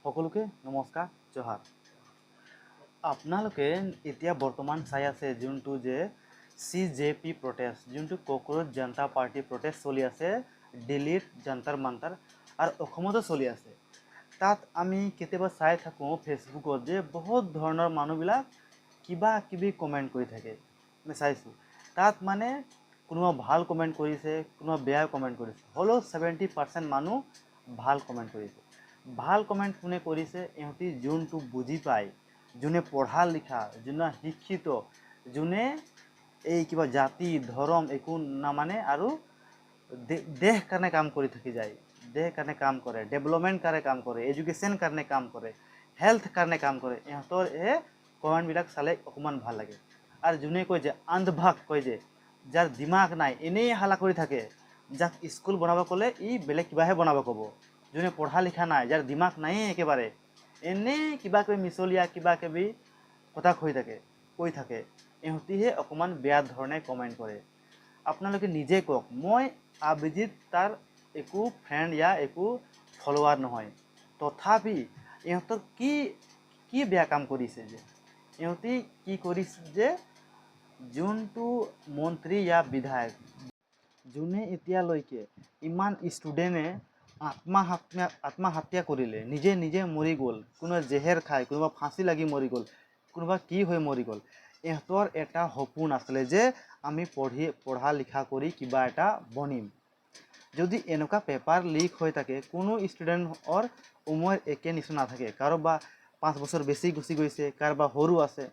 সকলোকে নমস্কাৰ জহাৰ। আপোনালোকে এতিয়া বৰ্তমান চাই আছে যোনটো যে CJP প্ৰটেষ্ট, যোনটো কক্ৰোচ জনতা পাৰ্টি প্ৰটেষ্ট চলি আছে দিল্লীত জন্তৰ মন্তৰ আৰু অসমতো চলি আছে। তাত আমি কেতিয়াবা চাই থাকোঁ ফেচবুকত যে বহুত ধৰণৰ মানুহবিলাক কিবা কিবি কমেণ্ট কৰি থাকে। আমি চাইছোঁ তাত মানে কোনোবা ভাল কমেণ্ট কৰিছে, কোনোবা বেয়া কমেণ্ট কৰিছে, হ'লেও 70% মানুহ ভাল কমেণ্ট কৰিছে। ভাল কমেণ্ট কোনে কৰিছে? ইহঁতি যোনটো বুজি পায়, যোনে পঢ়া লিখা, যোনে শিক্ষিত, যোনে এই কিবা জাতি ধৰ্ম একো নামানে আৰু দেশ কাৰণে কাম কৰি থাকি যায়, দেশ কাৰণে কাম কৰে, ডেভেলপমেণ্ট কাৰণে কাম কৰে, এডুকেশ্যন কাৰণে কাম কৰে, হেল্থ কাৰণে কাম কৰে, ইহঁতৰ এই কমেণ্টবিলাক চালে অকণমান ভাল লাগে। আৰু যোনে কয় যে আন্ধভাগ কয় যে যাৰ দিমাগ নাই এনেই হালা কৰি থাকে, যাক স্কুল বনাব ক'লে ই বেলেগ কিবাহে বনাব ক'ব। যোনে পঢ়া লিখা নাই, যাৰ দিমাগ নায়েই একেবাৰে, এনেই কিবা কিবি মিছলীয়া কিবা কিবি কথা কৈ থাকে, ইহঁতিহে অকণমান বেয়া ধৰণে কমেণ্ট কৰে। আপোনালোকে নিজে কওক, মই অভিজিত তাৰ একো ফ্ৰেণ্ড या একো ফলোৱাৰ নহয়, তথাপি ইহঁতৰ কি বেয়া কাম কৰিছে যে ইহঁতি কি কৰিছে যে যোনটো মন্ত্ৰী या বিধায়ক যোনে এতিয়ালৈকে ইমান ষ্টুডেণ্টে আত্মহত্যা কৰিলে, নিজে মৰি গ'ল, কোনোবা জেহেৰ খাই, কোনোবা ফাঁচি লাগি মৰি গ'ল, কোনোবা কি হৈ মৰি গ'ল। ইহঁতৰ এটা সপোন আছিলে যে আমি পঢ়া লিখা কৰি কিবা এটা বনিম। যদি এনেকুৱা পেপাৰ লিক হৈ থাকে, কোনো ষ্টুডেণ্টৰ উমৰ একে নিচিনা নাথাকে, কাৰোবাৰ 5 বছৰ বেছি গুচি গৈছে, কাৰোবাৰ সৰু আছে।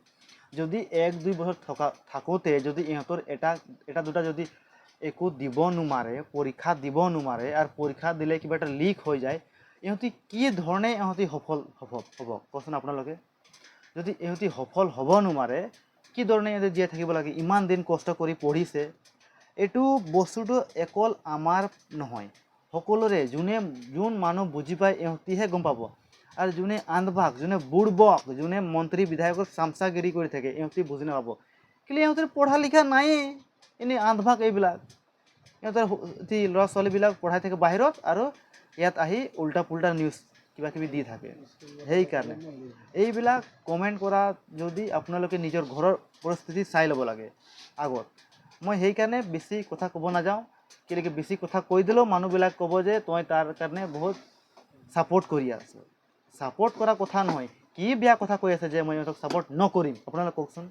যদি 1-2 বছৰ থাকোঁতে যদি ইহঁতৰ এটা দুটা যদি একো দিব নোৱাৰে, পৰীক্ষা দিব নোৱাৰে, আৰু পৰীক্ষা দিলে কিবা এটা লিক হৈ যায়, ইহঁতি কি ধৰণে সফল হ'ব কওকচোন আপোনালোকে। যদি ইহঁতি সফল হ'ব নোৱাৰে, কি ধৰণে ইহঁতে জীয়াই থাকিব লাগে? ইমান দিন কষ্ট কৰি পঢ়িছে। এইটো বস্তুটো অকল আমাৰ নহয়, সকলোৰে। যোন মানুহ বুজি পায় ইহঁতিহে গম পাব। আৰু যোনে আন্ধভাগ, যোনে বুৰ্বক, যোনে মন্ত্ৰী বিধায়কক চামচাগিৰি কৰি থাকে, ইহঁতি বুজি নাপাব। কেলৈ ইহঁতৰ পঢ়া লিখা নায়েই, এনেই আন্ধভাগ এইবিলাক। ইহঁতৰ ল'ৰা ছোৱালীবিলাক পঢ়াই থাকে বাহিৰত, আৰু ইয়াত আহি উল্টা পুল্টা নিউজ কিবা কিবি দি থাকে। সেইকাৰণে এইবিলাক কমেণ্ট কৰা যদি আপোনালোকে নিজৰ ঘৰৰ পৰিস্থিতি চাই ল'ব লাগে আগত। মই সেইকাৰণে বেছি কথা ক'ব নাযাওঁ, কেলৈ বেছি কথা কৈ দিলেও মানুহবিলাক ক'ব যে তই তাৰ কাৰণে বহুত ছাপোৰ্ট কৰি আছ। ছাপোৰ্ট কৰা কথা নহয়, কি বেয়া কথা কৈ আছে যে মই ইহঁতক ছাপোৰ্ট নকৰিম? আপোনালোকে কওকচোন।